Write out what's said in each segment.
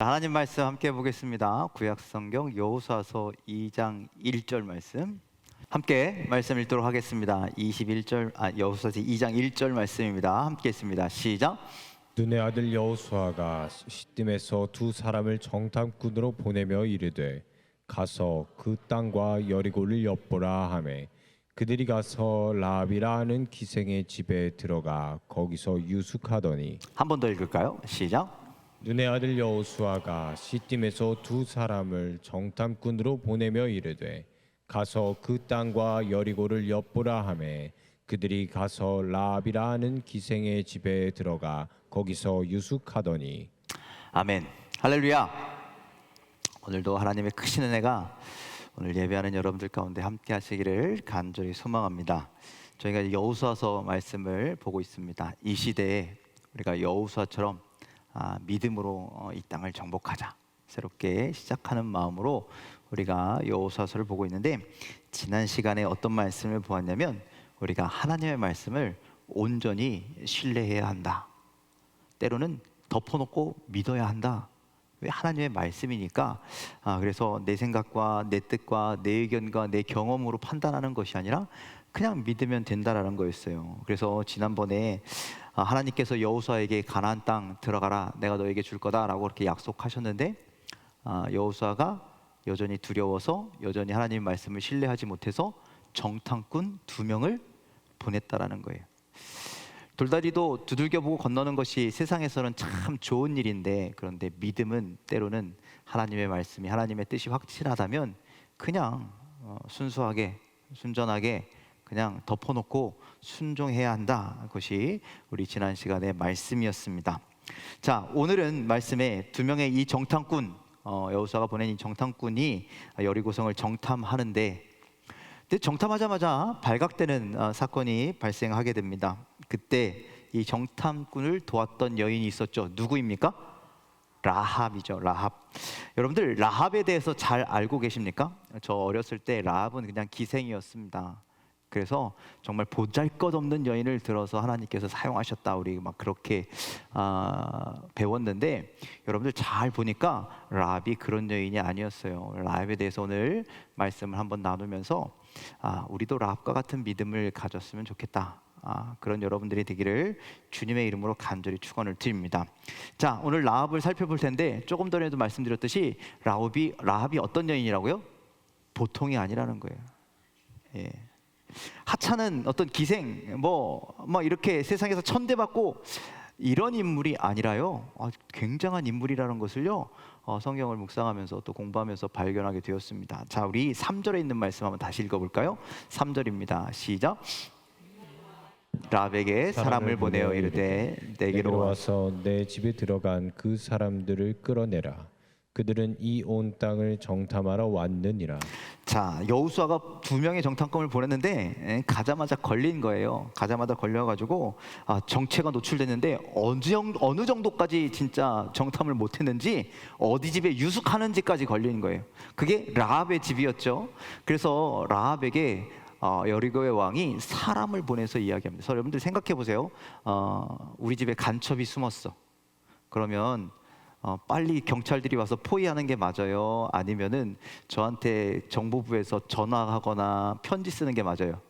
하나님 말씀 함께 보겠습니다. 구약성경 여호수아서 2장 1절 말씀 함께 말씀 읽도록 하겠습니다. 여호수아서 2장 1절 말씀입니다. 함께 읽습니다. 시작. 눈의 아들 여호수아가 시딤에서 두 사람을 정탐꾼으로 보내며 이르되 가서 그 땅과 여리고를 엿보라 하매 그들이 가서 라합이라 하는 기생의 집에 들어가 거기서 유숙하더니. 한 번 더 읽을까요? 시작. 눈의 아들 여호수아가 시딤에서 두 사람을 정탐꾼으로 보내며 이르되 가서 그 땅과 여리고를 엿보라 하매 그들이 가서 라합이라 하는 기생의 집에 들어가 거기서 유숙하더니. 아멘. 할렐루야. 오늘도 하나님의 크신 은혜가 오늘 예배하는 여러분들 가운데 함께 하시기를 간절히 소망합니다. 저희가 여호수아서 말씀을 보고 있습니다. 이 시대에 우리가 여호수아처럼 믿음으로 이 땅을 정복하자, 새롭게 시작하는 마음으로 우리가 여호수아서를 보고 있는데, 지난 시간에 어떤 말씀을 보았냐면 우리가 하나님의 말씀을 온전히 신뢰해야 한다, 때로는 덮어놓고 믿어야 한다. 왜? 하나님의 말씀이니까. 그래서 내 생각과 내 뜻과 내 의견과 내 경험으로 판단하는 것이 아니라 그냥 믿으면 된다라는 거였어요. 그래서 지난번에 하나님께서 여호수아에게 가나안 땅 들어가라, 내가 너에게 줄 거다라고 그렇게 약속하셨는데, 여호수아가 여전히 두려워서 여전히 하나님 말씀을 신뢰하지 못해서 정탐꾼 2명을 보냈다라는 거예요. 돌다리도 두들겨보고 건너는 것이 세상에서는 참 좋은 일인데, 그런데 믿음은 때로는 하나님의 말씀이, 하나님의 뜻이 확실하다면 그냥 순수하게 순전하게 그냥 덮어놓고 순종해야 한다. 그것이 우리 지난 시간의 말씀이었습니다. 자, 오늘은 말씀에 2명의 이 정탐꾼, 여호수아가 보낸 이 정탐꾼이 여리고성을 정탐하는데, 정탐하자마자 발각되는 사건이 발생하게 됩니다. 그때 이 정탐꾼을 도왔던 여인이 있었죠. 누구입니까? 라합이죠. 라합. 여러분들 라합에 대해서 잘 알고 계십니까? 저 어렸을 때 라합은 그냥 기생이었습니다. 그래서 정말 보잘것없는 여인을 들어서 하나님께서 사용하셨다, 우리 막 그렇게 배웠는데, 여러분들 잘 보니까 라합이 그런 여인이 아니었어요. 라합에 대해서 오늘 말씀을 한번 나누면서 우리도 라합과 같은 믿음을 가졌으면 좋겠다, 그런 여러분들이 되기를 주님의 이름으로 간절히 축원을 드립니다. 자, 오늘 라합을 살펴볼 텐데, 조금 전에도 말씀드렸듯이 라합이 어떤 여인이라고요? 보통이 아니라는 거예요. 예. 하찮은 어떤 기생, 뭐 이렇게 세상에서 천대받고 이런 인물이 아니라요, 굉장한 인물이라는 것을요, 성경을 묵상하면서 또 공부하면서 발견하게 되었습니다. 자, 우리 3절에 있는 말씀 한번 다시 읽어볼까요? 3절입니다. 시작. 라합에게 사람을 보내어 이르되 내게로 와서 내 집에 들어간 그 사람들을 끌어내라. 그들은 이 온 땅을 정탐하러 왔느니라. 자, 여호수아가 2명의 정탐꾼을 보냈는데 가자마자 걸린 거예요. 가자마자 걸려가지고 정체가 노출됐는데 어느 정도까지 진짜 정탐을 못했는지, 어디 집에 유숙하는지까지 걸린 거예요. 그게 라합의 집이었죠. 그래서 라합에게 여리고의 왕이 사람을 보내서 이야기합니다. 그래서 여러분들 생각해 보세요. 우리 집에 간첩이 숨었어. 그러면 빨리 경찰들이 와서 포위하는 게 맞아요? 아니면은 저한테 정보부에서 전화하거나 편지 쓰는 게 맞아요?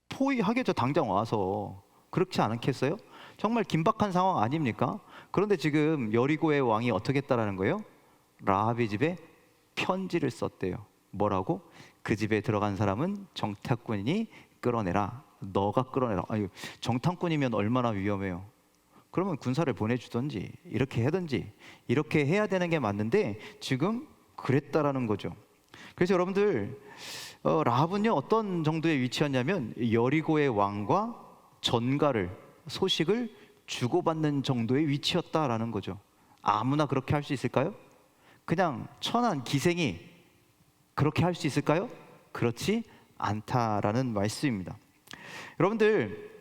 포위하겠죠. 당장 와서. 그렇지 않겠어요? 정말 긴박한 상황 아닙니까? 그런데 지금 여리고의 왕이 어떻게 했다라는 거예요? 라합의 집에 편지를 썼대요. 뭐라고? 그 집에 들어간 사람은 정탐꾼이니 끌어내라. 너가 끌어내라. 정탐꾼이면 얼마나 위험해요. 그러면 군사를 보내주든지 이렇게 하든지 이렇게 해야 되는 게 맞는데 지금 그랬다라는 거죠. 그래서 여러분들, 라합은요 어떤 정도의 위치였냐면 여리고의 왕과 소식을 주고받는 정도의 위치였다라는 거죠. 아무나 그렇게 할 수 있을까요? 그냥 천한 기생이 그렇게 할 수 있을까요? 그렇지 않다라는 말씀입니다. 여러분들,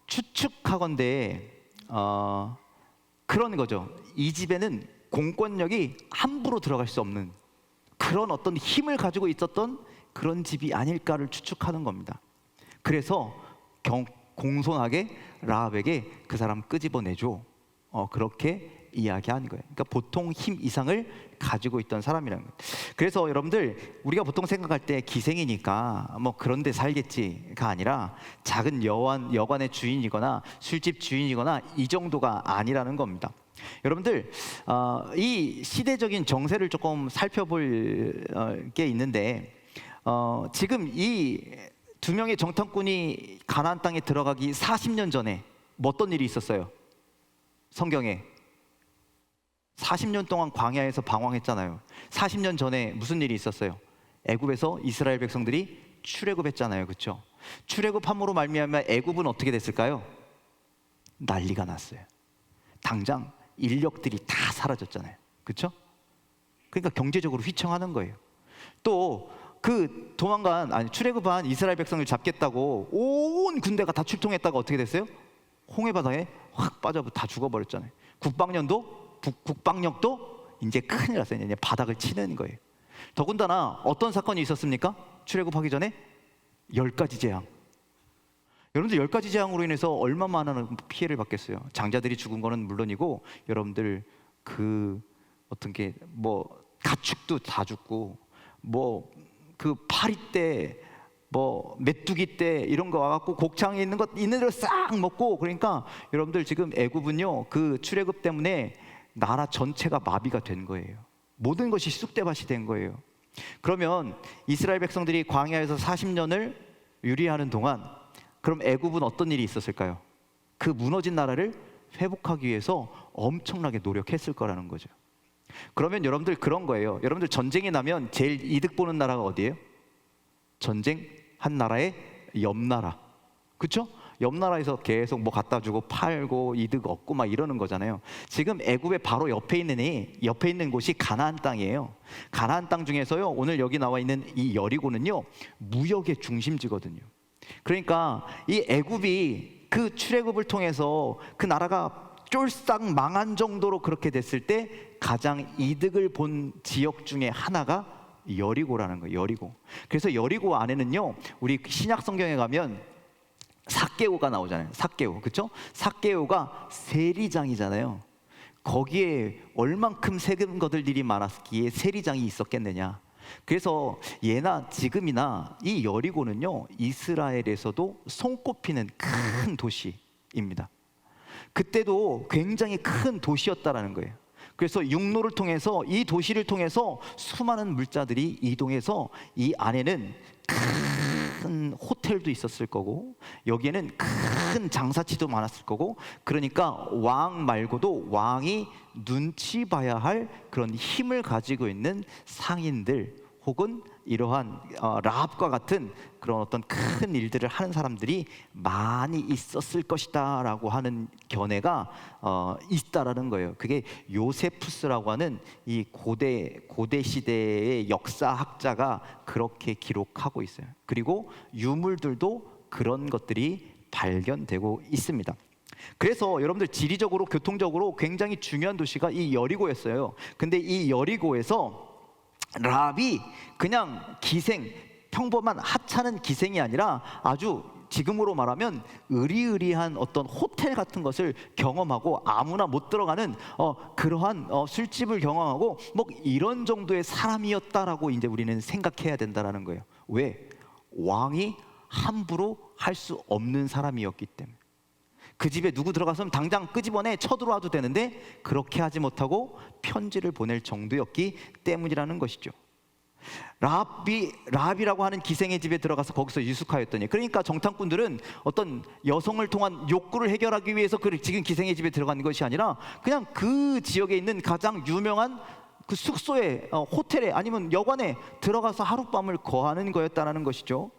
추측하건대 그런 거죠. 이 집에는 공권력이 함부로 들어갈 수 없는 그런 어떤 힘을 가지고 있었던 그런 집이 아닐까를 추측하는 겁니다. 그래서 공손하게 라합에게 그 사람 끄집어내줘. 그렇게 이야기하는 거예요. 그러니까 보통 힘 이상을 가지고 있던 사람이라는 거예요. 그래서 여러분들 우리가 보통 생각할 때 기생이니까 뭐 그런 데 살겠지가 아니라 작은 여관의 주인이거나 술집 주인이거나 이 정도가 아니라는 겁니다. 여러분들 이 시대적인 정세를 조금 살펴볼 게 있는데 지금 이 두 명의 정탐꾼이 가나안 땅에 들어가기 40년 전에 뭐 어떤 일이 있었어요? 성경에 40년 동안 광야에서 방황했잖아요. 40년 전에 무슨 일이 있었어요? 애굽에서 이스라엘 백성들이 출애굽했잖아요. 그렇죠? 출애굽함으로 말미암아 애굽은 어떻게 됐을까요? 난리가 났어요. 당장 인력들이 다 사라졌잖아요. 그렇죠? 그러니까 경제적으로 휘청하는 거예요. 또 그 출애굽한 이스라엘 백성을 잡겠다고 온 군대가 다 출동했다가 어떻게 됐어요? 홍해 바다에 확 빠져 다 죽어버렸잖아요. 국방력도 이제 큰일 났어요. 이제 바닥을 치는 거예요. 더군다나 어떤 사건이 있었습니까? 출애굽하기 전에 10가지 재앙. 여러분들 10가지 재앙으로 인해서 얼마 많은 피해를 받겠어요. 장자들이 죽은 거는 물론이고 여러분들 그 어떤 게 뭐 가축도 다 죽고 뭐 그 파리 때 뭐 메뚜기 때 이런 거 와갖고 곡창에 있는 대로 싹 먹고 그러니까 여러분들 지금 애굽은요 그 출애굽 때문에 나라 전체가 마비가 된 거예요. 모든 것이 쑥대밭이 된 거예요. 그러면 이스라엘 백성들이 광야에서 40년을 유리하는 동안 그럼 애굽은 어떤 일이 있었을까요? 그 무너진 나라를 회복하기 위해서 엄청나게 노력했을 거라는 거죠. 그러면 여러분들 그런 거예요. 여러분들 전쟁이 나면 제일 이득 보는 나라가 어디예요? 전쟁한 나라의 옆 나라. 그렇죠? 옆 나라에서 계속 뭐 갖다 주고 팔고 이득 얻고 막 이러는 거잖아요. 지금 애굽의 바로 옆에 있는 곳이 가나안 땅이에요. 가나안 땅 중에서요 오늘 여기 나와 있는 이 여리고는요 무역의 중심지거든요. 그러니까 이 애굽이 그 출애굽을 통해서 그 나라가 쫄싹 망한 정도로 그렇게 됐을 때 가장 이득을 본 지역 중에 하나가 여리고라는 거예요. 여리고. 그래서 여리고 안에는요 우리 신약 성경에 가면 삭개오가 나오잖아요. 삭개오, 그렇죠? 삭개오가 세리장이잖아요. 거기에 얼만큼 세금 거둘 일이 많았기에 세리장이 있었겠느냐. 그래서 예나 지금이나 이 여리고는요 이스라엘에서도 손꼽히는 큰 도시입니다. 그때도 굉장히 큰 도시였다라는 거예요. 그래서 육로를 통해서 이 도시를 통해서 수많은 물자들이 이동해서 이 안에는 큰 호텔도 있었을 거고 여기에는 큰 장사치도 많았을 거고 그러니까 왕 말고도 왕이 눈치 봐야 할 그런 힘을 가지고 있는 상인들 혹은 이러한 라합과 같은 그런 어떤 큰 일들을 하는 사람들이 많이 있었을 것이다 라고 하는 견해가 있다라는 거예요. 그게 요세푸스라고 하는 이 고대 시대의 역사학자가 그렇게 기록하고 있어요. 그리고 유물들도 그런 것들이 발견되고 있습니다. 그래서 여러분들 지리적으로 교통적으로 굉장히 중요한 도시가 이 여리고였어요. 근데 이 여리고에서 라합이 그냥 평범한 하찮은 기생이 아니라 아주 지금으로 말하면 의리의리한 어떤 호텔 같은 것을 경험하고 아무나 못 들어가는 그러한 술집을 경험하고 뭐 이런 정도의 사람이었다라고 이제 우리는 생각해야 된다라는 거예요. 왜? 왕이 함부로 할 수 없는 사람이었기 때문에. 그 집에 누구 들어가서는 당장 끄집어내 쳐들어와도 되는데 그렇게 하지 못하고 편지를 보낼 정도였기 때문이라는 것이죠. 라합이라고 하는 기생의 집에 들어가서 거기서 유숙하였더니 그러니까 정탐꾼들은 어떤 여성을 통한 욕구를 해결하기 위해서 지금 기생의 집에 들어간 것이 아니라 그냥 그 지역에 있는 가장 유명한 그 숙소에 호텔에 아니면 여관에 들어가서 하룻밤을 거하는 거였다는 것이죠.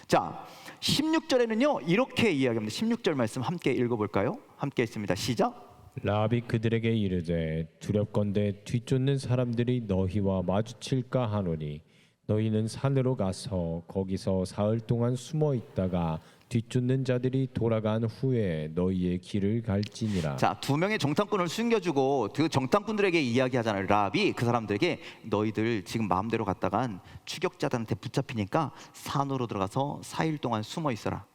자 16절에는요 이렇게 이야기합니다. 16절 말씀 함께 읽어볼까요? 함께 있습니다. 시작. 라합이 그들에게 이르되 두렵건대 뒤쫓는 사람들이 너희와 마주칠까 하노니 너희는 산으로 가서 거기서 사흘 동안 숨어 있다가 뒤쫓는 자들이 돌아간 후에 너희의 길을 갈지니라. 자, 두 명의 정탐꾼을 숨겨주고 그 정탐꾼들에게 이야기하잖아요. 라합이 그 사람들에게 너희들 지금 마음대로 갔다간 추격자들한테 붙잡히니까 산으로 들어가서 4일 동안 숨어 있어라.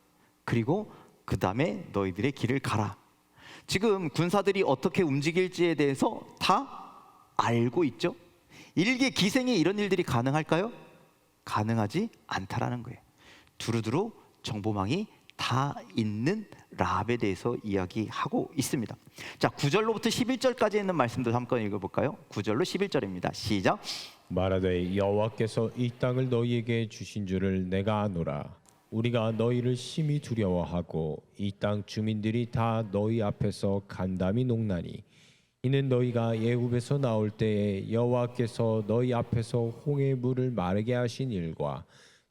그리고 그 다음에 너희들의 길을 가라. 지금 군사들이 어떻게 움직일지에 대해서 다 알고 있죠. 일개 기생에 이런 일들이 가능할까요? 가능하지 않다라는 거예요. 두루두루 정보망이 다 있는 라합에 대해서 이야기하고 있습니다. 자, 9절로부터 11절까지 있는 말씀도 한번 읽어볼까요? 9절로 11절입니다. 시작. 말하되 여호와께서 이 땅을 너희에게 주신 줄을 내가 아노라. 우리가 너희를 심히 두려워하고 이 땅 주민들이 다 너희 앞에서 간담이 녹나니 이는 너희가 애굽에서 나올 때에 여호와께서 너희 앞에서 홍해 물을 마르게 하신 일과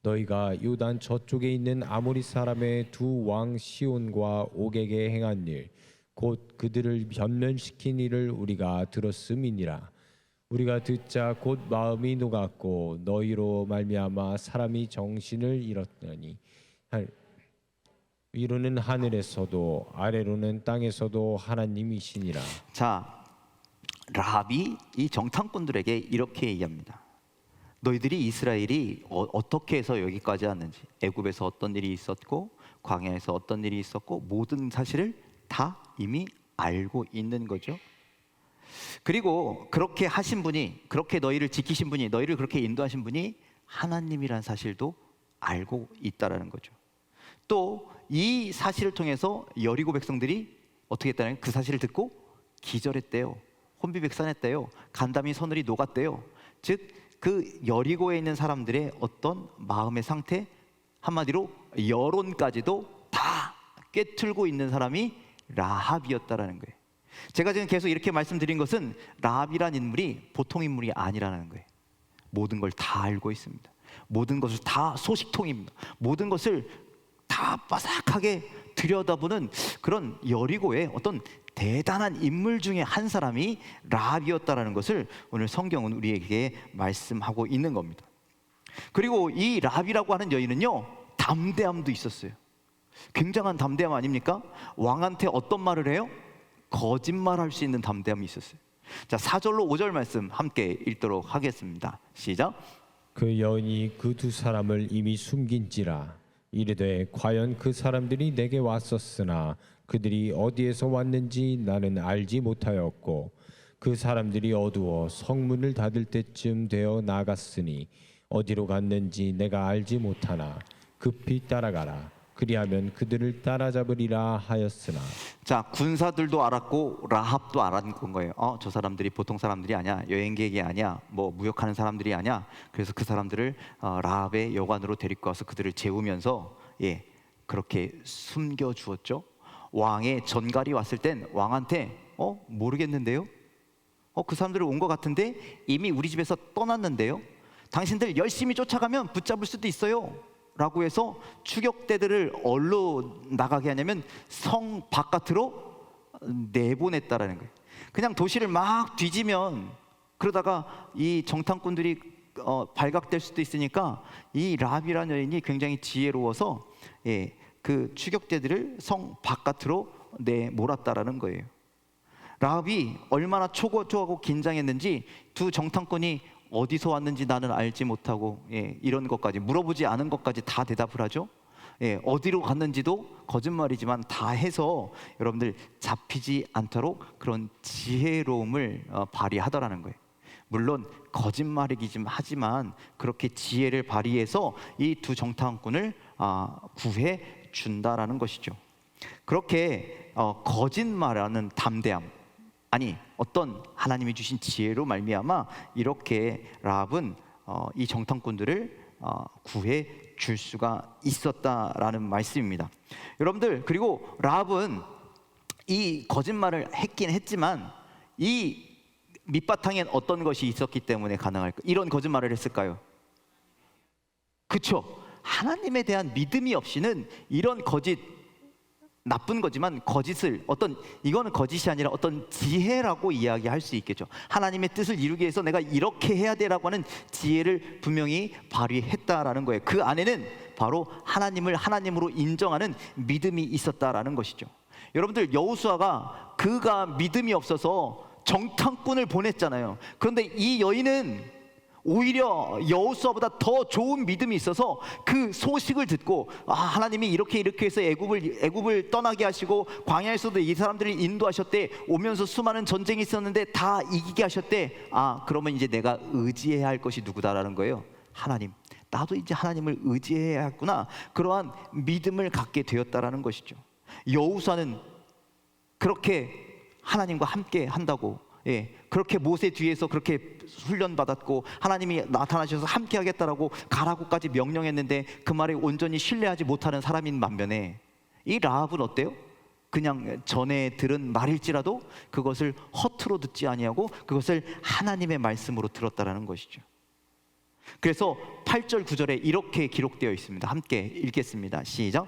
너희가 요단 저쪽에 있는 아모리 사람의 두 왕 시온과 옥에게 행한 일 곧 그들을 변면시킨 일을 우리가 들었음이니라. 우리가 듣자 곧 마음이 녹았고 너희로 말미암아 사람이 정신을 잃었더니 위로는 하늘에서도 아래로는 땅에서도 하나님이시니라. 자, 라합이 이 정탐꾼들에게 이렇게 얘기합니다. 너희들이 이스라엘이 어떻게 해서 여기까지 왔는지, 애굽에서 어떤 일이 있었고 광야에서 어떤 일이 있었고 모든 사실을 다 이미 알고 있는 거죠. 그리고 그렇게 하신 분이, 그렇게 너희를 지키신 분이, 너희를 그렇게 인도하신 분이 하나님이란 사실도 알고 있다라는 거죠. 또 이 사실을 통해서 여리고 백성들이 어떻게 했다는, 그 사실을 듣고 기절했대요. 혼비백산했대요. 간담이 서늘이 녹았대요. 즉 그 여리고에 있는 사람들의 어떤 마음의 상태, 한마디로 여론까지도 다 꿰뚫고 있는 사람이 라합이었다라는 거예요. 제가 지금 계속 이렇게 말씀드린 것은 라합이란 인물이 보통 인물이 아니라는 거예요. 모든 걸 다 알고 있습니다. 모든 것을 다 소식통입니다. 모든 것을 다 빠삭하게 들여다보는 그런 여리고의 어떤 대단한 인물 중에 한 사람이 라합이었다라는 것을 오늘 성경은 우리에게 말씀하고 있는 겁니다. 그리고 이 라합이라고 하는 여인은요, 담대함도 있었어요. 굉장한 담대함 아닙니까? 왕한테 어떤 말을 해요? 거짓말할 수 있는 담대함이 있었어요. 자, 4절로 5절 말씀 함께 읽도록 하겠습니다. 시작. 그 여인이 그 두 사람을 이미 숨긴지라. 이르되 과연 그 사람들이 내게 왔었으나 그들이 어디에서 왔는지 나는 알지 못하였고 그 사람들이 어두워 성문을 닫을 때쯤 되어 나갔으니 어디로 갔는지 내가 알지 못하나 급히 따라가라. 그리하면 그들을 따라잡으리라 하였으나. 자, 군사들도 알았고 라합도 알았던 거예요. 저 사람들이 보통 사람들이 아니야, 여행객이 아니야, 뭐 무역하는 사람들이 아니야. 그래서 그 사람들을 라합의 여관으로 데리고 와서 그들을 재우면서 그렇게 숨겨 주었죠. 왕의 전갈이 왔을 땐 왕한테 모르겠는데요, 그 사람들이 온 것 같은데 이미 우리 집에서 떠났는데요, 당신들 열심히 쫓아가면 붙잡을 수도 있어요 라고 해서 추격대들을 어디로 나가게 하냐면 성 바깥으로 내보냈다라는 거예요. 그냥 도시를 막 뒤지면 그러다가 이 정탐꾼들이 발각될 수도 있으니까 이 라합이라는 여인이 굉장히 지혜로워서 그 추격대들을 성 바깥으로 내몰았다라는 거예요. 라합이 얼마나 초조하고 긴장했는지 두 정탐꾼이 어디서 왔는지 나는 알지 못하고 이런 것까지, 물어보지 않은 것까지 다 대답을 하죠. 어디로 갔는지도 거짓말이지만 다 해서 여러분들 잡히지 않도록 그런 지혜로움을 발휘하더라는 거예요. 물론 거짓말이긴 하지만 그렇게 지혜를 발휘해서 이 두 정탐꾼을 구해 준다라는 것이죠. 그렇게 거짓말하는 담대함, 아니 어떤 하나님이 주신 지혜로 말미암아 이렇게 라합은 이 정탐꾼들을 구해 줄 수가 있었다라는 말씀입니다. 여러분들, 그리고 라합은 이 거짓말을 했긴 했지만 이 밑바탕엔 어떤 것이 있었기 때문에 가능할까? 이런 거짓말을 했을까요? 그렇죠. 하나님에 대한 믿음이 없이는 이런 거짓, 나쁜 거지만 거짓을, 이거는 거짓이 아니라 어떤 지혜라고 이야기할 수 있겠죠. 하나님의 뜻을 이루기 위해서 내가 이렇게 해야 돼라고 하는 지혜를 분명히 발휘했다라는 거예요. 그 안에는 바로 하나님을 하나님으로 인정하는 믿음이 있었다라는 것이죠. 여러분들, 여호수아가 그가 믿음이 없어서 정탐꾼을 보냈잖아요. 그런데 이 여인은 오히려 여호수아보다 더 좋은 믿음이 있어서 그 소식을 듣고 하나님이 이렇게 해서 애굽을 떠나게 하시고 광야에서도 이 사람들을 인도하셨대. 오면서 수많은 전쟁이 있었는데 다 이기게 하셨대. 그러면 이제 내가 의지해야 할 것이 누구다라는 거예요. 하나님. 나도 이제 하나님을 의지해야겠구나. 그러한 믿음을 갖게 되었다라는 것이죠. 여호수아는 그렇게 하나님과 함께 한다고, 그렇게 모세 뒤에서 그렇게 훈련 받았고 하나님이 나타나셔서 함께 하겠다라고 가라고까지 명령했는데 그 말에 온전히 신뢰하지 못하는 사람인 반면에 이 라합은 어때요? 그냥 전에 들은 말일지라도 그것을 허투루 듣지 아니하고 그것을 하나님의 말씀으로 들었다라는 것이죠. 그래서 8절 9절에 이렇게 기록되어 있습니다. 함께 읽겠습니다. 시작.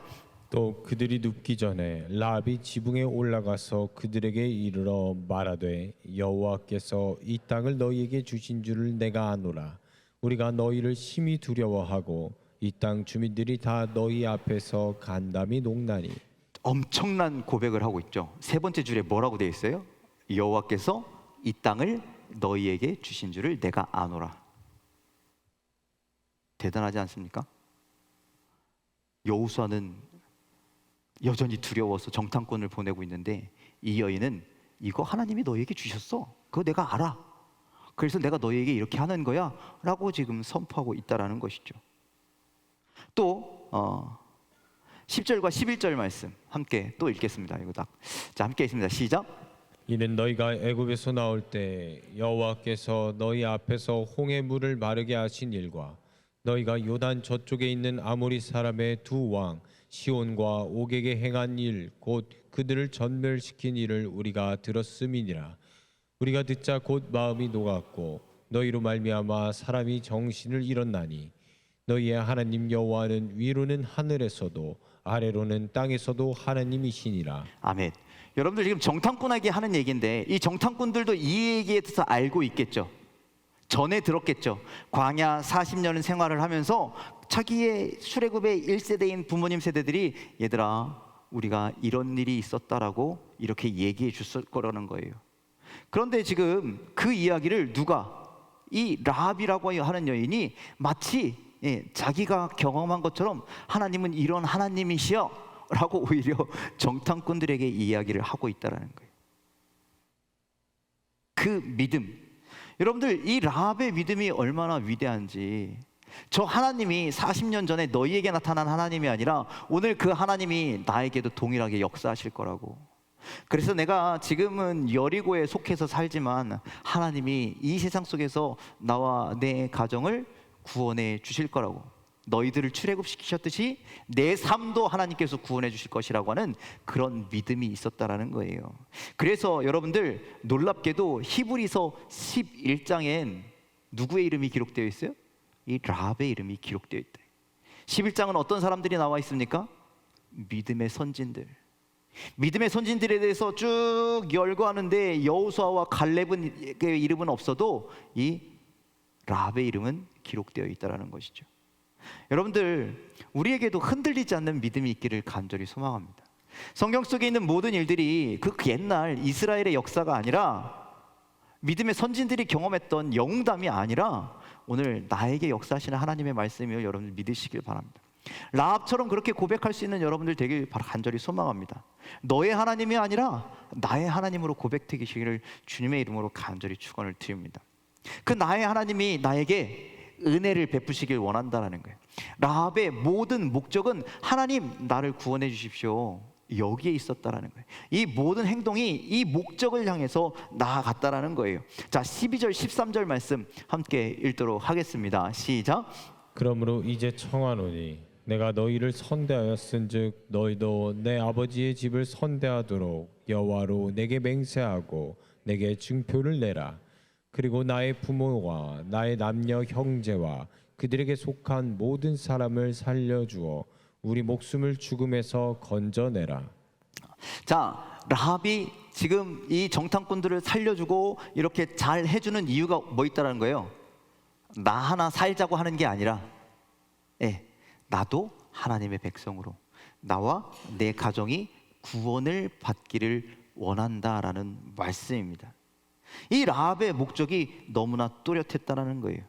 또 그들이 눕기 전에 라합이 지붕에 올라가서 그들에게 이르러 말하되 여호와께서 이 땅을 너희에게 주신 줄을 내가 아노라. 우리가 너희를 심히 두려워하고 이 땅 주민들이 다 너희 앞에서 간담이 녹나니. 엄청난 고백을 하고 있죠. 세 번째 줄에 뭐라고 되어 있어요? 여호와께서 이 땅을 너희에게 주신 줄을 내가 아노라. 대단하지 않습니까? 여호수아는 여전히 두려워서 정탐꾼을 보내고 있는데 이 여인은 이거 하나님이 너희에게 주셨어. 그거 내가 알아. 그래서 내가 너희에게 이렇게 하는 거야 라고 지금 선포하고 있다라는 것이죠. 또 10절과 11절 말씀 함께 또 읽겠습니다. 이거 자, 함께 읽습니다. 시작. 이는 너희가 애굽에서 나올 때 여호와께서 너희 앞에서 홍해 물을 마르게 하신 일과 너희가 요단 저쪽에 있는 아모리 사람의 두 왕 시온과 옥에게 행한 일 곧 그들을 전멸시킨 일을 우리가 들었음이니라. 우리가 듣자 곧 마음이 녹았고 너희로 말미암아 사람이 정신을 잃었나니 너희의 하나님 여호와는 위로는 하늘에서도 아래로는 땅에서도 하나님이시니라. 아멘. 여러분들 지금 정탐꾼에게 하는 얘기인데 이 정탐꾼들도 이 얘기에 대해서 알고 있겠죠. 전에 들었겠죠. 광야 40년을 생활을 하면서 자기의 출애굽의 1세대인 부모님 세대들이 얘들아 우리가 이런 일이 있었다라고 이렇게 얘기해 줬을 거라는 거예요. 그런데 지금 그 이야기를 누가 이 라합이라고 하는 여인이 마치 자기가 경험한 것처럼 하나님은 이런 하나님이시여 라고 오히려 정탐꾼들에게 이야기를 하고 있다는 거예요. 그 믿음, 여러분들 이 라합의 믿음이 얼마나 위대한지, 저 하나님이 40년 전에 너희에게 나타난 하나님이 아니라 오늘 그 하나님이 나에게도 동일하게 역사하실 거라고. 그래서 내가 지금은 여리고에 속해서 살지만 하나님이 이 세상 속에서 나와 내 가정을 구원해 주실 거라고, 너희들을 출애굽시키셨듯이 내 삶도 하나님께서 구원해 주실 것이라고 하는 그런 믿음이 있었다라는 거예요. 그래서 여러분들 놀랍게도 히브리서 11장엔 누구의 이름이 기록되어 있어요? 이 라합의 이름이 기록되어 있다. 11장은 어떤 사람들이 나와 있습니까? 믿음의 선진들. 믿음의 선진들에 대해서 쭉 열거하는데 여호수아와 갈렙의 이름은 없어도 이 라합의 이름은 기록되어 있다는 것이죠. 여러분들 우리에게도 흔들리지 않는 믿음이 있기를 간절히 소망합니다. 성경 속에 있는 모든 일들이 그 옛날 이스라엘의 역사가 아니라 믿음의 선진들이 경험했던 영웅담이 아니라 오늘 나에게 역사하시는 하나님의 말씀을 여러분들 믿으시길 바랍니다. 라합처럼 그렇게 고백할 수 있는 여러분들 되길 간절히 소망합니다. 너의 하나님이 아니라 나의 하나님으로 고백되시기를 주님의 이름으로 간절히 축원을 드립니다. 그 나의 하나님이 나에게 은혜를 베푸시길 원한다라는 거예요. 라합의 모든 목적은 하나님 나를 구원해 주십시오, 여기에 있었다라는 거예요. 이 모든 행동이 이 목적을 향해서 나아갔다라는 거예요. 자, 12절 13절 말씀 함께 읽도록 하겠습니다. 시작. 그러므로 이제 청하노니 내가 너희를 선대하였은즉 너희도 내 아버지의 집을 선대하도록 여호와로 내게 맹세하고 내게 증표를 내라. 그리고 나의 부모와 나의 남녀 형제와 그들에게 속한 모든 사람을 살려주어 우리 목숨을 죽음에서 건져내라. 자, 라합이 지금 이 정탐꾼들을 살려주고 이렇게 잘 해주는 이유가 뭐 있다라는 거예요? 나 하나 살자고 하는 게 아니라 나도 하나님의 백성으로 나와 내 가정이 구원을 받기를 원한다라는 말씀입니다. 이 라합의 목적이 너무나 뚜렷했다라는 거예요.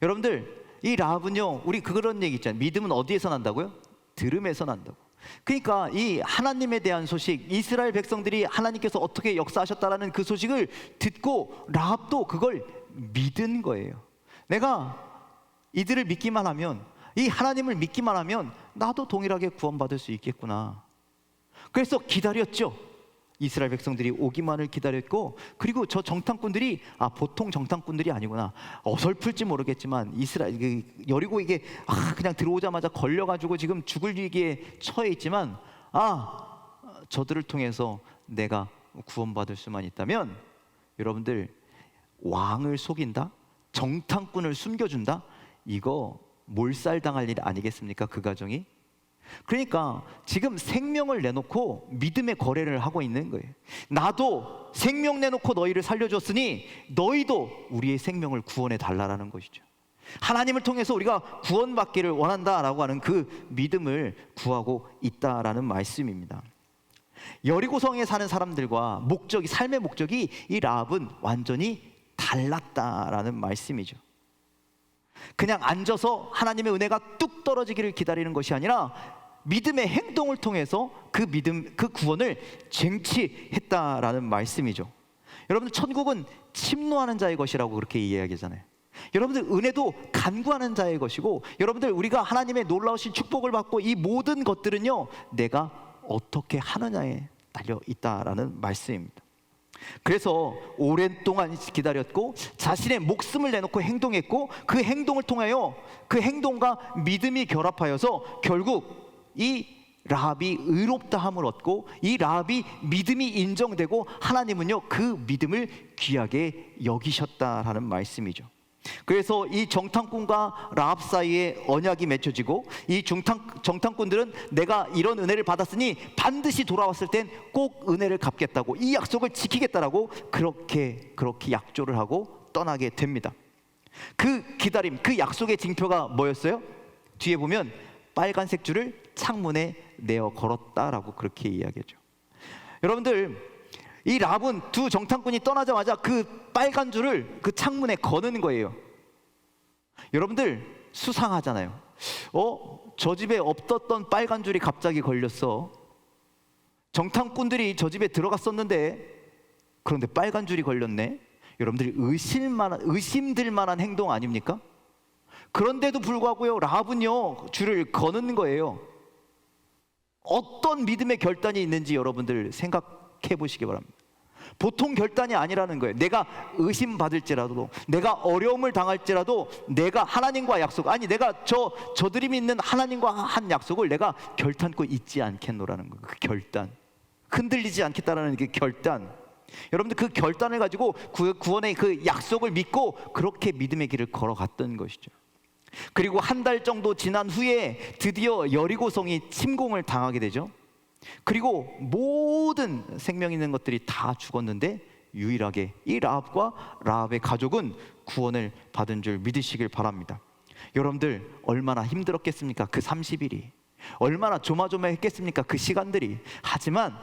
여러분들, 이 라합은요, 우리 그런 얘기 있잖아요. 믿음은 어디에서 난다고요? 들음에서 난다고. 그러니까 이 하나님에 대한 소식, 이스라엘 백성들이 하나님께서 어떻게 역사하셨다라는 그 소식을 듣고 라합도 그걸 믿은 거예요. 내가 이들을 믿기만 하면, 이 하나님을 믿기만 하면 나도 동일하게 구원받을 수 있겠구나. 그래서 기다렸죠. 이스라엘 백성들이 오기만을 기다렸고, 그리고 저 정탐꾼들이 보통 정탐꾼들이 아니구나. 어설플지 모르겠지만 이스라엘 여리고 이게 그냥 들어오자마자 걸려가지고 지금 죽을 위기에 처해 있지만 저들을 통해서 내가 구원받을 수만 있다면, 여러분들, 왕을 속인다, 정탐꾼을 숨겨준다, 이거 몰살당할 일 아니겠습니까? 그 가정이. 그러니까 지금 생명을 내놓고 믿음의 거래를 하고 있는 거예요. 나도 생명 내놓고 너희를 살려줬으니 너희도 우리의 생명을 구원해 달라라는 것이죠. 하나님을 통해서 우리가 구원받기를 원한다라고 하는 그 믿음을 구하고 있다라는 말씀입니다. 여리고성에 사는 사람들과 삶의 목적이 이 라합은 완전히 달랐다라는 말씀이죠. 그냥 앉아서 하나님의 은혜가 뚝 떨어지기를 기다리는 것이 아니라 믿음의 행동을 통해서 그 구원을 쟁취했다라는 말씀이죠. 여러분들, 천국은 침노하는 자의 것이라고 그렇게 이야기하잖아요. 여러분들, 은혜도 간구하는 자의 것이고, 여러분들, 우리가 하나님의 놀라우신 축복을 받고 이 모든 것들은요, 내가 어떻게 하느냐에 달려 있다라는 말씀입니다. 그래서 오랜 동안 기다렸고 자신의 목숨을 내놓고 행동했고, 그 행동을 통하여 그 행동과 믿음이 결합하여서 결국 이 라합이 의롭다함을 얻고, 이 라합이 믿음이 인정되고, 하나님은요 그 믿음을 귀하게 여기셨다라는 말씀이죠. 그래서 이 정탐꾼과 라합 사이에 언약이 맺혀지고, 이 정탐꾼들은 내가 이런 은혜를 받았으니 반드시 돌아왔을 땐 꼭 은혜를 갚겠다고, 이 약속을 지키겠다라고 그렇게 약조를 하고 떠나게 됩니다. 그 기다림, 그 약속의 징표가 뭐였어요? 뒤에 보면 빨간색 줄을 창문에 내어 걸었다라고 그렇게 이야기하죠. 여러분들, 이 라합은 두 정탐꾼이 떠나자마자 그 빨간 줄을 그 창문에 거는 거예요. 여러분들, 수상하잖아요. 저 집에 없었던 빨간 줄이 갑자기 걸렸어. 정탐꾼들이 저 집에 들어갔었는데 그런데 빨간 줄이 걸렸네. 여러분들이 의심될 만한 행동 아닙니까? 그런데도 불구하고요, 라합은요 줄을 거는 거예요. 어떤 믿음의 결단이 있는지 여러분들 생각해 보시기 바랍니다. 보통 결단이 아니라는 거예요. 내가 의심받을지라도, 내가 어려움을 당할지라도, 내가 하나님과 약속, 내가 저들이 믿는 하나님과 한 약속을 내가 결단코 잊지 않겠노라는 거예요. 그 결단, 흔들리지 않겠다라는 그 결단. 여러분들, 그 결단을 가지고 구원의 그 약속을 믿고 그렇게 믿음의 길을 걸어갔던 것이죠. 그리고 한 달 정도 지난 후에 드디어 여리고성이 침공을 당하게 되죠. 그리고 모든 생명 있는 것들이 다 죽었는데 유일하게 이 라합과 라합의 가족은 구원을 받은 줄 믿으시길 바랍니다. 여러분들, 얼마나 힘들었겠습니까? 그 30일이 얼마나 조마조마했겠습니까? 그 시간들이. 하지만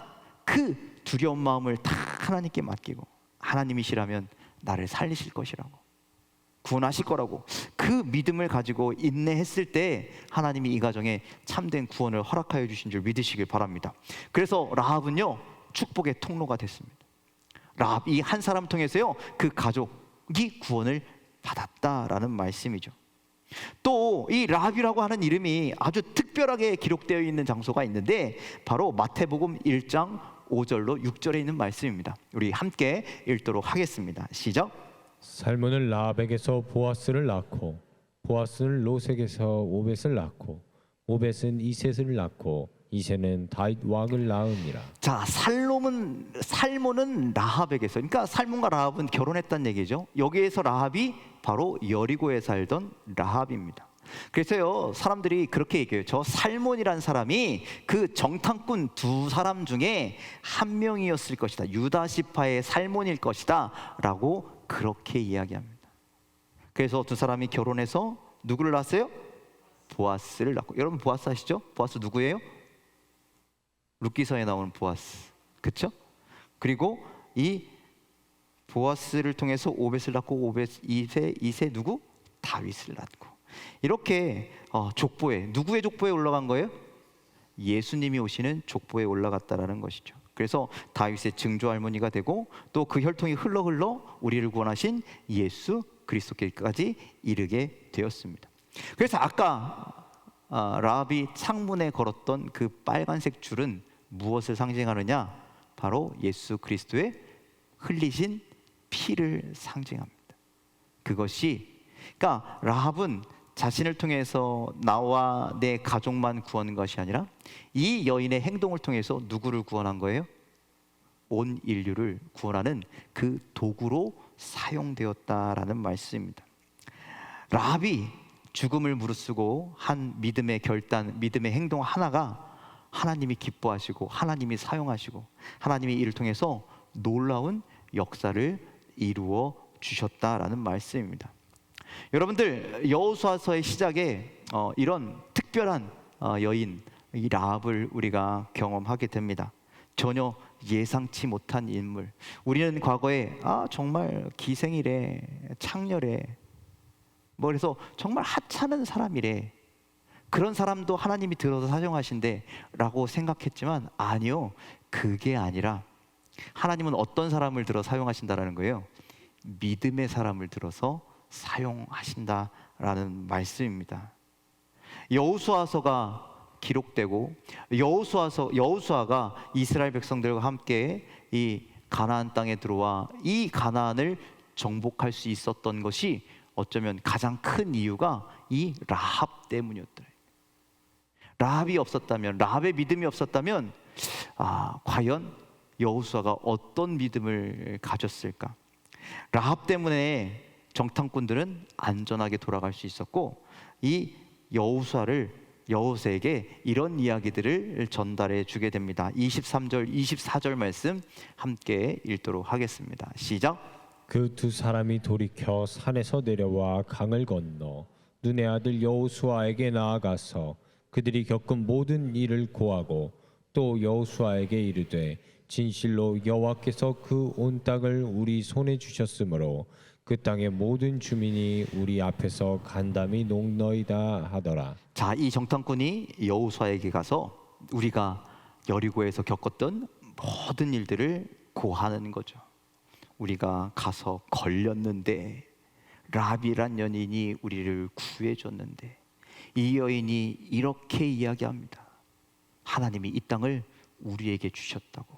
그 두려운 마음을 다 하나님께 맡기고, 하나님이시라면 나를 살리실 것이라고, 구원하실 거라고 그 믿음을 가지고 인내했을 때 하나님이 이 가정에 참된 구원을 허락하여 주신 줄 믿으시길 바랍니다. 그래서 라합은요 축복의 통로가 됐습니다. 라합, 이 한 사람 통해서요 그 가족이 구원을 받았다라는 말씀이죠. 또 이 라합이라고 하는 이름이 아주 특별하게 기록되어 있는 장소가 있는데, 바로 마태복음 1장 5절로 6절에 있는 말씀입니다. 우리 함께 읽도록 하겠습니다. 시작. 살몬은 라합에게서 보아스를 낳고, 보아스는 로색에서 오벳을 낳고, 오벳은 이셋을 낳고, 이셋은 다윗 왕을 낳으니라. 자, 살몬은 라합에게서, 그러니까 살몬과 라합은 결혼했다는 얘기죠. 여기에서 라합이 바로 여리고에 살던 라합입니다. 그래서요 사람들이 그렇게 얘기해요. 저 살몬이란 사람이 그 정탐꾼 두 사람 중에 한 명이었을 것이다, 유다시파의 살몬일 것이다 라고 그렇게 이야기합니다. 그래서 두 사람이 결혼해서 누구를 낳았어요? 보아스를 낳고. 여러분, 보아스 아시죠? 보아스 누구예요? 룻기서에 나오는 보아스, 그렇죠? 그리고 이 보아스를 통해서 오벳을 낳고, 오벳 이세 누구? 다윗을 낳고 이렇게 족보에 누구의 족보에 올라간 거예요? 예수님이 오시는 족보에 올라갔다라는 것이죠. 그래서 다윗의 증조 할머니가 되고 또 그 혈통이 흘러 우리를 구원하신 예수 그리스도께까지 이르게 되었습니다. 그래서 아까 라합이 창문에 걸었던 그 빨간색 줄은 무엇을 상징하느냐? 바로 예수 그리스도의 흘리신 피를 상징합니다. 그것이 그러니까 라합은 자신을 통해서 나와 내 가족만 구원한 것이 아니라 이 여인의 행동을 통해서 누구를 구원한 거예요? 온 인류를 구원하는 그 도구로 사용되었다라는 말씀입니다. 라합이 죽음을 무릅쓰고 한 믿음의 결단, 믿음의 행동 하나가 하나님이 기뻐하시고 하나님이 사용하시고 하나님이 이를 통해서 놀라운 역사를 이루어 주셨다라는 말씀입니다. 여러분들, 여호수아서의 시작에 이런 특별한 여인 이 라합을 우리가 경험하게 됩니다. 전혀 예상치 못한 인물. 우리는 과거에 정말 기생이래, 창녀래, 그래서 정말 하찮은 사람이래, 그런 사람도 하나님이 들어서 사용하신대 라고 생각했지만 아니요, 그게 아니라 하나님은 어떤 사람을 들어 사용하신다라는 거예요? 믿음의 사람을 들어서 사용하신다라는 말씀입니다. 여호수아서가 기록되고 여호수아가 이스라엘 백성들과 함께 이 가나안 땅에 들어와 이 가나안을 정복할 수 있었던 것이 어쩌면 가장 큰 이유가 이 라합 때문이었더래. 라합이 없었다면, 라합의 믿음이 없었다면 과연 여호수아가 어떤 믿음을 가졌을까? 라합 때문에 정탐꾼들은 안전하게 돌아갈 수 있었고 이 여호수아에게 이런 이야기들을 전달해 주게 됩니다. 23절, 24절 말씀 함께 읽도록 하겠습니다. 시작. 그 두 사람이 돌이켜 산에서 내려와 강을 건너 눈의 아들 여호수아에게 나아가서 그들이 겪은 모든 일을 고하고 또 여호수아에게 이르되 진실로 여호와께서 그 온 땅을 우리 손에 주셨으므로 그 땅의 모든 주민이 우리 앞에서 간담이 녹너이다 하더라. 자, 이 정탐꾼이 여호수아에게 가서 우리가 여리고에서 겪었던 모든 일들을 고하는 거죠. 우리가 가서 걸렸는데 라합이란 연인이 우리를 구해줬는데 이 여인이 이렇게 이야기합니다. 하나님이 이 땅을 우리에게 주셨다고.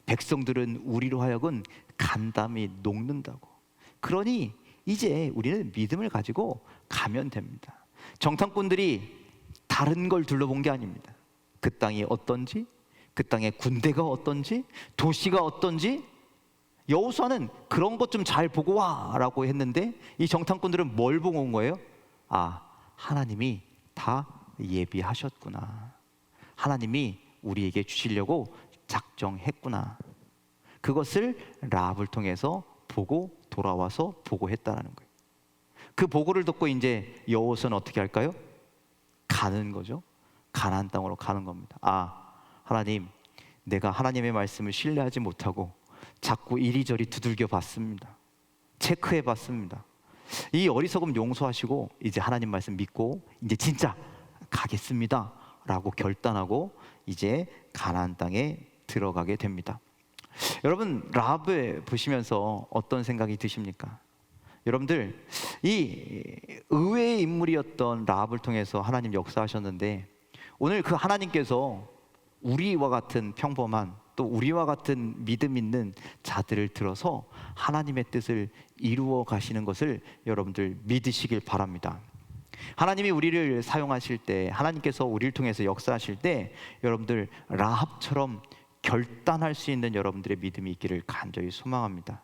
백성들은 우리로 하여금 간담이 녹는다고. 그러니 이제 우리는 믿음을 가지고 가면 됩니다. 정탐꾼들이 다른 걸 둘러본 게 아닙니다. 그 땅이 어떤지, 그 땅의 군대가 어떤지, 도시가 어떤지, 여호수아는 그런 것 좀 잘 보고 와라고 했는데 이 정탐꾼들은 뭘 보고 온 거예요? 하나님이 다 예비하셨구나. 하나님이 우리에게 주시려고 작정했구나. 그것을 라합을 통해서 보고 돌아와서 보고했다라는 거예요. 그 보고를 듣고 이제 여호수아는 어떻게 할까요? 가는 거죠. 가나안 땅으로 가는 겁니다. 하나님, 내가 하나님의 말씀을 신뢰하지 못하고 자꾸 이리저리 두들겨 봤습니다. 체크해 봤습니다. 이 어리석음 용서하시고 이제 하나님 말씀 믿고 이제 진짜 가겠습니다 라고 결단하고 이제 가나안 땅에 들어가게 됩니다. 여러분, 라합을 보시면서 어떤 생각이 드십니까? 여러분들, 이 의외의 인물이었던 라합을 통해서 하나님 역사하셨는데 오늘 그 하나님께서 우리와 같은 평범한 또 우리와 같은 믿음 있는 자들을 들어서 하나님의 뜻을 이루어 가시는 것을 여러분들 믿으시길 바랍니다. 하나님이 우리를 사용하실 때, 하나님께서 우리를 통해서 역사하실 때 여러분들 라합처럼 결단할 수 있는 여러분들의 믿음이 있기를 간절히 소망합니다.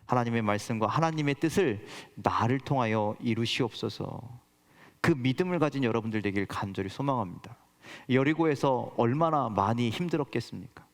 하나님의 말씀과 하나님의 뜻을 나를 통하여 이루시옵소서. 그 믿음을 가진 여러분들 되길 간절히 소망합니다. 여리고에서 얼마나 많이 힘들었겠습니까?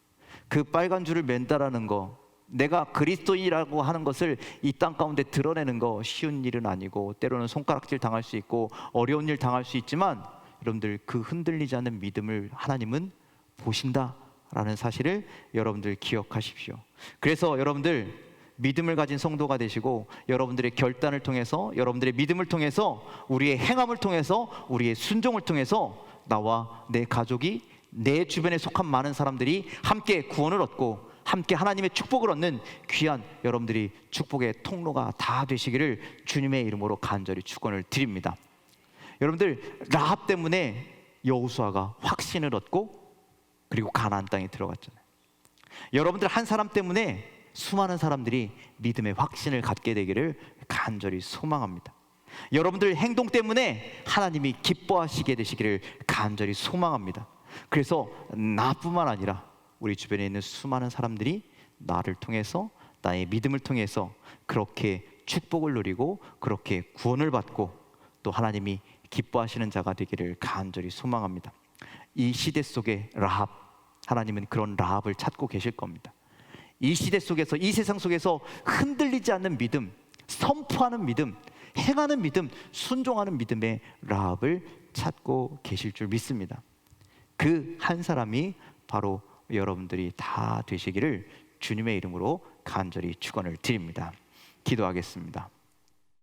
그 빨간 줄을 맨다라는 거, 내가 그리스도인이라고 하는 것을 이 땅 가운데 드러내는 거 쉬운 일은 아니고 때로는 손가락질 당할 수 있고 어려운 일 당할 수 있지만 여러분들 그 흔들리지 않는 믿음을 하나님은 보신다라는 사실을 여러분들 기억하십시오. 그래서 여러분들 믿음을 가진 성도가 되시고 여러분들의 결단을 통해서, 여러분들의 믿음을 통해서, 우리의 행함을 통해서, 우리의 순종을 통해서 나와 내 가족이, 내 주변에 속한 많은 사람들이 함께 구원을 얻고 함께 하나님의 축복을 얻는 귀한 여러분들이 축복의 통로가 다 되시기를 주님의 이름으로 간절히 축원을 드립니다. 여러분들, 라합 때문에 여호수아가 확신을 얻고 그리고 가나안 땅에 들어갔잖아요. 여러분들 한 사람 때문에 수많은 사람들이 믿음의 확신을 갖게 되기를 간절히 소망합니다. 여러분들 행동 때문에 하나님이 기뻐하시게 되시기를 간절히 소망합니다. 그래서 나뿐만 아니라 우리 주변에 있는 수많은 사람들이 나를 통해서, 나의 믿음을 통해서 그렇게 축복을 누리고 그렇게 구원을 받고 또 하나님이 기뻐하시는 자가 되기를 간절히 소망합니다. 이 시대 속에 라합, 하나님은 그런 라합을 찾고 계실 겁니다. 이 시대 속에서, 이 세상 속에서 흔들리지 않는 믿음, 선포하는 믿음, 행하는 믿음, 순종하는 믿음의 라합을 찾고 계실 줄 믿습니다. 그 한 사람이 바로 여러분들이 다 되시기를 주님의 이름으로 간절히 축원을 드립니다. 기도하겠습니다.